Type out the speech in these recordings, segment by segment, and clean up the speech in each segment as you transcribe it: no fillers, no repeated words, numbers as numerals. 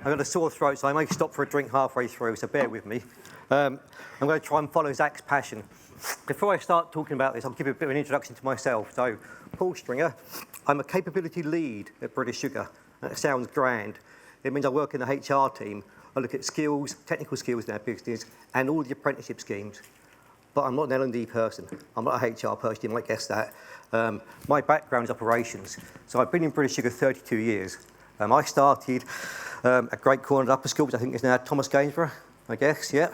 I've got a sore throat, so I may stop for a drink halfway through, so bear with me. I'm going to try and follow Zach's passion. Before I start talking about this, I'll give you a bit of an introduction to myself. So, Paul Stringer, I'm a capability lead at British Sugar. That sounds grand. It means I work in the HR team. I look at skills, technical skills in our business, and all the apprenticeship schemes. But I'm not an L&D person. I'm not a HR person, you might guess that. My background is operations. So I've been in British Sugar 32 years. I started at Great Corners Upper School, which I think is now Thomas Gainsborough, I guess, yeah,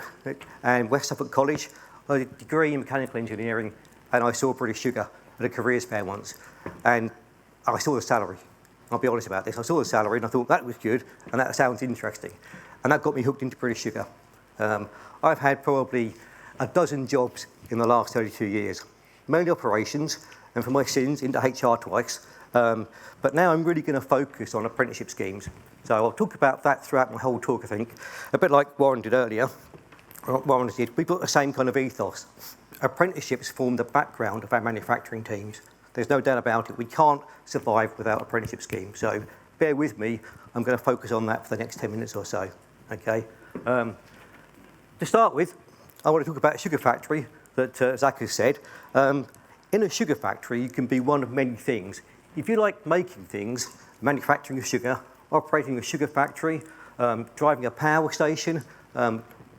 and West Suffolk College. I had a degree in mechanical engineering, and I saw British Sugar at a careers fair once. And I saw the salary. I'll be honest about this. I saw the salary, and I thought that was good, and that sounds interesting. And that got me hooked into British Sugar. I've had probably a dozen jobs in the last 32 years, mainly operations, and for my sins, into HR twice. But now I'm really going to focus on apprenticeship schemes. So I'll talk about that throughout my whole talk, I think. A bit like Warren did earlier. Warren did. We've got the same kind of ethos. Apprenticeships form the background of our manufacturing teams. There's no doubt about it. We can't survive without apprenticeship schemes. So bear with me. I'm going to focus on that for the next 10 minutes or so. Okay. To start with, I want to talk about a sugar factory that Zach has said. In a sugar factory, you can be one of many things. If you like making things, manufacturing of sugar, operating a sugar factory, driving a power station,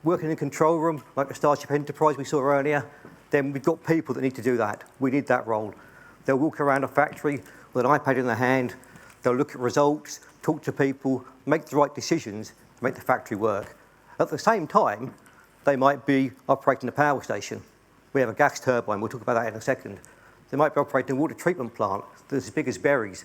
working in a control room like the Starship Enterprise we saw earlier, then we've got people that need to do that. We need that role. They'll walk around a factory with an iPad in their hand. They'll look at results, talk to people, make the right decisions to make the factory work. At the same time, they might be operating a power station. We have a gas turbine. We'll talk about that in a second. They might be operating a water treatment plant that's as big as berries,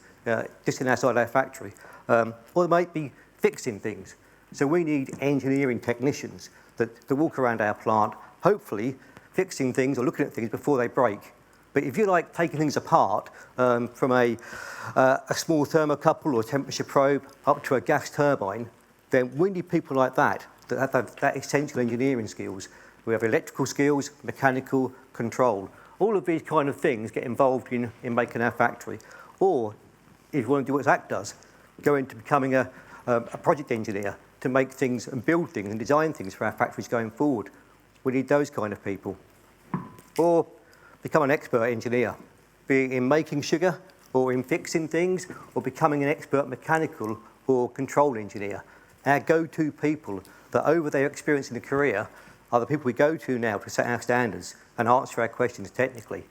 just outside our factory. Or they might be fixing things. So we need engineering technicians that walk around our plant, hopefully fixing things or looking at things before they break. But if you like taking things apart from a small thermocouple or temperature probe up to a gas turbine, then we need people like that have that essential engineering skills. We have electrical skills, mechanical, control. All of these kind of things get involved in making our factory. Or, if you want to do what Zach does, go into becoming a project engineer to make things and build things and design things for our factories going forward. We need those kind of people. Or become an expert engineer, be it in making sugar or in fixing things, or becoming an expert mechanical or control engineer. Our go-to people that over their experience in a career are the people we go to now to set our standards and answer our questions technically.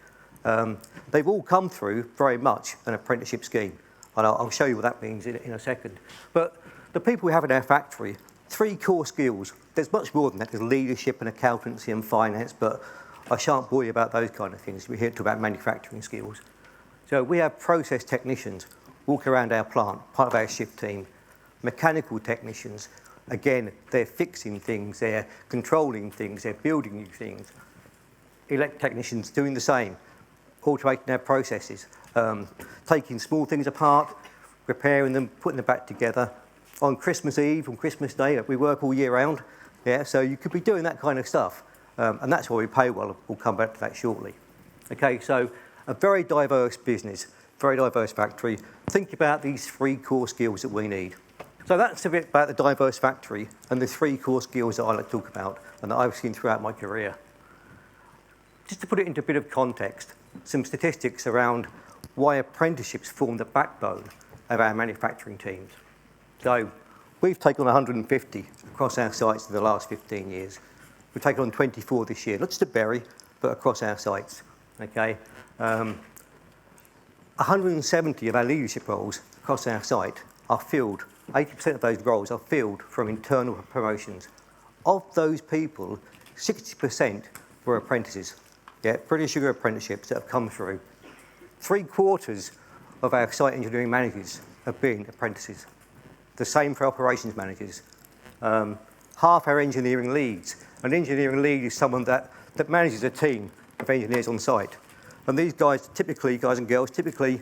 They've all come through very much an apprenticeship scheme, and I'll show you what that means in a second. But the people we have in our factory, 3 core skills. There's much more than that. There's leadership and accountancy and finance, but I shan't bore you about those kind of things. We're here to talk about manufacturing skills. So we have process technicians walk around our plant, part of our shift team. Mechanical technicians, again, they're fixing things, they're controlling things, they're building new things. Elect technicians doing the same, automating their processes, taking small things apart, repairing them, putting them back together. On Christmas Eve, on Christmas Day, we work all year round, yeah, so you could be doing that kind of stuff. And that's why we pay well. We'll come back to that shortly. Okay, so a very diverse business, very diverse factory. Think about these 3 core skills that we need. So that's a bit about the diverse factory and the 3 core skills that I like to talk about and that I've seen throughout my career. Just to put it into a bit of context, some statistics around why apprenticeships form the backbone of our manufacturing teams. So we've taken on 150 across our sites in the last 15 years. We've taken on 24 this year, not just at Bury, but across our sites. Okay, 170 of our leadership roles across our site are filled. 80% of those roles are filled from internal promotions. Of those people, 60% were apprentices. Yeah, British Sugar apprenticeships that have come through. 3/4 of our site engineering managers have been apprentices. The same for operations managers. Half our engineering leads. An engineering lead is someone that manages a team of engineers on site. And these guys, typically, guys and girls, typically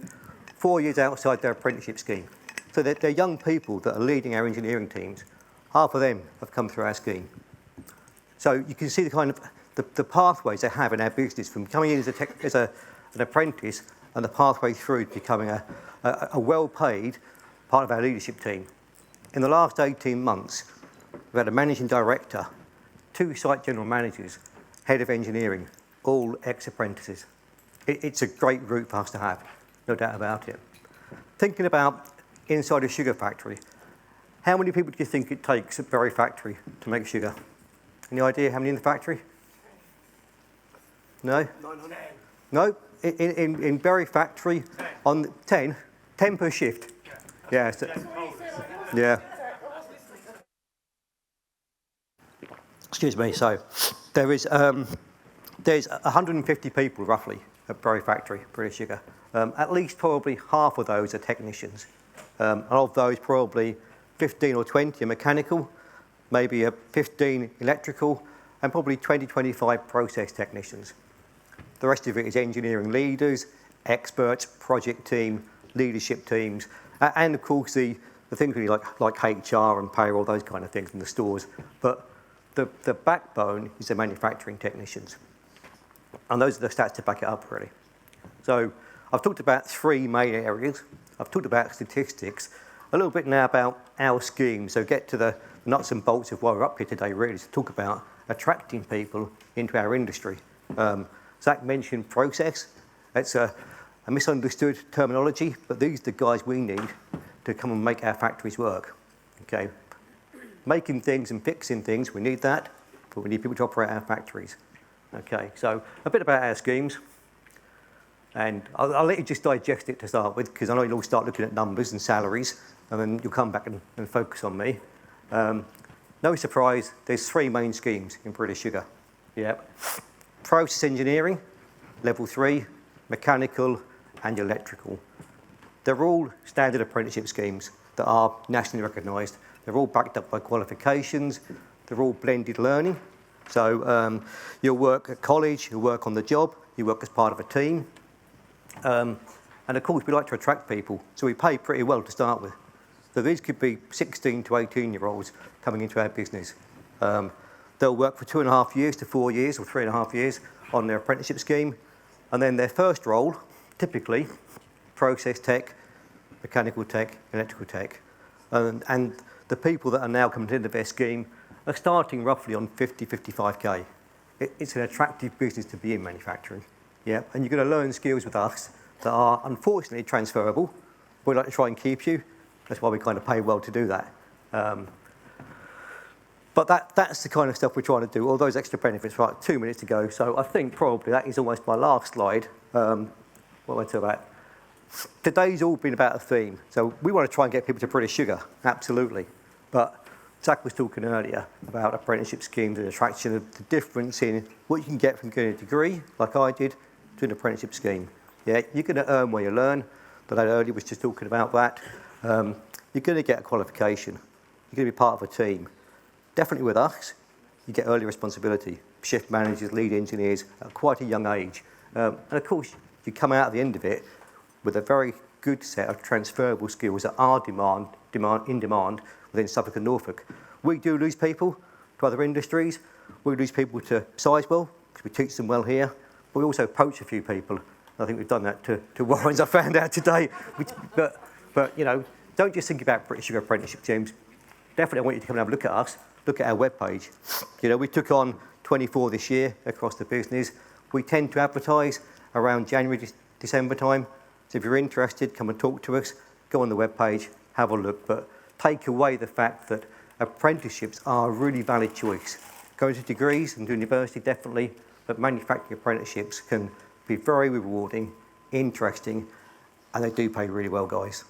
4 years outside their apprenticeship scheme. So they're young people that are leading our engineering teams. Half of them have come through our scheme. So you can see the kind of the pathways they have in our business from coming in as an apprentice and the pathway through to becoming a well-paid part of our leadership team. In the last 18 months, we've had a managing director, 2 site general managers, head of engineering, all ex-apprentices. It's a great route for us to have, no doubt about it. Thinking about inside a sugar factory, how many people do you think it takes at Berry factory to make sugar? Any idea how many in the factory? No? 900. No? In Berry factory, on 10 per shift. Yeah. So, yeah. Excuse me. So there's 150 people roughly at Berry factory, British Sugar. At least probably half of those are technicians. And of those, probably 15 or 20 are mechanical, maybe 15 electrical, and probably 20-25 process technicians. The rest of it is engineering leaders, experts, project team, leadership teams, and of course the things really like HR and payroll, those kind of things in the stores. But the backbone is the manufacturing technicians. And those are the stats to back it up, really. So I've talked about 3 main areas. I've talked about statistics. A little bit now about our scheme. So get to the nuts and bolts of why we're up here today, really, to talk about attracting people into our industry. Zach mentioned process. It's a misunderstood terminology, but these are the guys we need to come and make our factories work. Okay, making things and fixing things, we need that, but we need people to operate our factories. Okay, so a bit about our schemes, and I'll let you just digest it to start with, because I know you'll all start looking at numbers and salaries, and then you'll come back and focus on me. No surprise, there's 3 main schemes in British Sugar. Yep. Process engineering, level 3, mechanical and electrical. They're all standard apprenticeship schemes that are nationally recognised. They're all backed up by qualifications. They're all blended learning. So you'll work at college, you'll work on the job, you work as part of a team. And of course, we like to attract people, so we pay pretty well to start with. So these could be 16 to 18-year-olds coming into our business. They'll work for 2.5 years to 4 years or 3.5 years on their apprenticeship scheme. And then their first role, typically, process tech, mechanical tech, electrical tech. And the people that are now coming into their scheme are starting roughly on 50, 55K. It's an attractive business to be in, manufacturing. Yeah, and you're going to learn skills with us that are unfortunately transferable. We like to try and keep you. That's why we kind of pay well to do that. But that's the kind of stuff we're trying to do, all those extra benefits. Right, 2 minutes to go. So I think probably that is almost my last slide. What am I talking about? Today's all been about a theme. So we want to try and get people to British Sugar, absolutely. But Zach was talking earlier about apprenticeship schemes and attraction, of the difference in what you can get from getting a degree, like I did, to an apprenticeship scheme. Yeah, you're going to earn where you learn. The lad earlier was just talking about that. You're going to get a qualification. You're going to be part of a team. Definitely with us, you get early responsibility. Shift managers, lead engineers at quite a young age. And of course, you come out at the end of it with a very good set of transferable skills that are in demand within Suffolk and Norfolk. We do lose people to other industries. We lose people to Sizewell because we teach them well here. But we also poach a few people. I think we've done that to Warrens, I found out today. But you know, don't just think about British Sugar apprenticeship teams. Definitely, I want you to come and have a look at us. Look at our webpage. You know, we took on 24 this year across the business. We tend to advertise around January, December time. So if you're interested, come and talk to us. Go on the webpage, have a look. But take away the fact that apprenticeships are a really valid choice. Going to degrees and to university, definitely. But manufacturing apprenticeships can be very rewarding, interesting, and they do pay really well, guys.